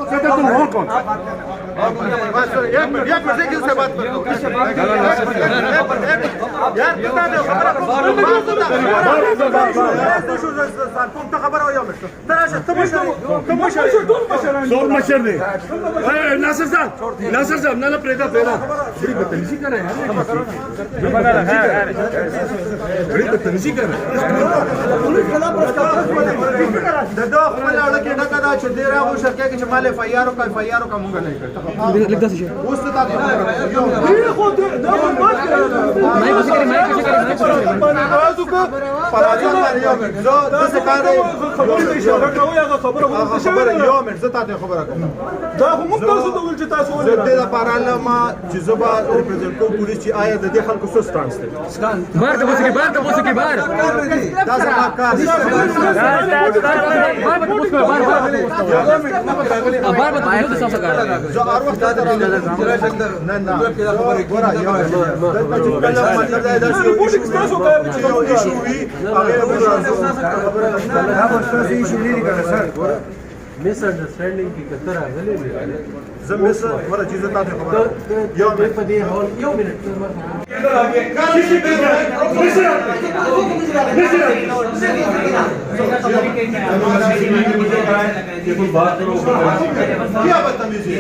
तुम हो कौन? एक मिनट से किससे बात कर रहे हो? यार बता दो खबर हो शोर मशर ने नासिर साहब ना प्रेदा प्रेदा बड़ी बदतमीजी कर रहे हैं बड़ी बदतमीजी कर रहे हैं दो خپل اړه ډکه دا چې ډیر هغه شرکه کې چې مال فایارو کا مونږ نه کړ اوس ته تاسو خو دا بات خبره یو منټ زه تاسو خبره کوم دا خو موږ تاسو ته ویل چې تاسو ولې د لپاره ما چې زبا ریپرزنټ کوم پولیس چې آیا د دې خلکو څه سټانس دی بار ته پوسکی بار دا زما کار دی بار بتاؤ تو سب کار زه هر وخت نه نه ګوره یو مطلب دا چې تاسو کار چې یو ایشو وي هغه मिस अंडरस्टैंडिंग की कतर आगले زميس ورا چیز ته خبره یو په دې حال یو منټ बात करो क्या बदतमीजी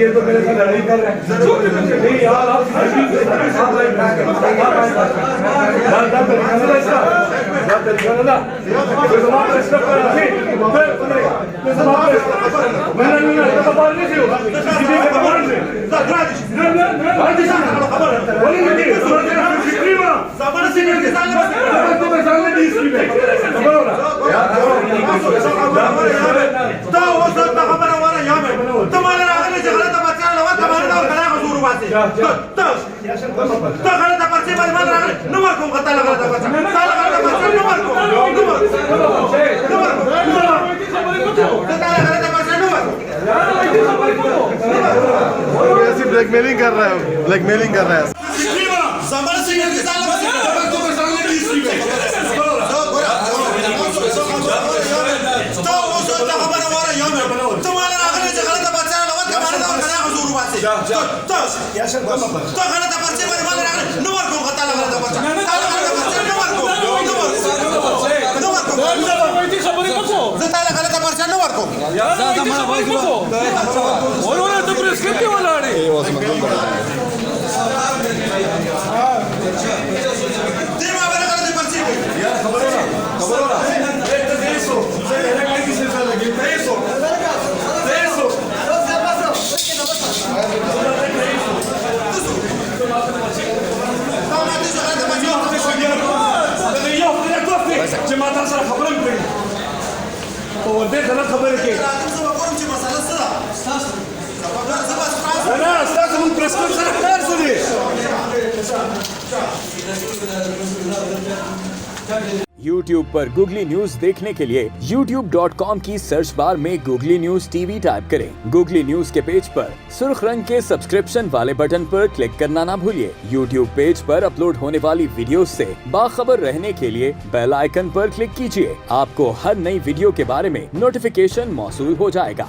ये तो मेरे साथ लड़ाई कर रहे हैं नहीं यार आप ब्लैकमेलिंग कर रहा है ब्लैकमेलिंग कर रहा है YouTube पर गूगली न्यूज देखने के लिए youtube.com की सर्च बार में गूगली न्यूज टीवी टाइप करें। गूगली न्यूज के पेज पर सुर्ख रंग के सब्सक्रिप्शन वाले बटन पर क्लिक करना ना भूलिए। YouTube पेज पर अपलोड होने वाली वीडियोस से बाखबर रहने के लिए बेल आइकन पर क्लिक कीजिए। आपको हर नई वीडियो के बारे में नोटिफिकेशन मौसूल हो जाएगा।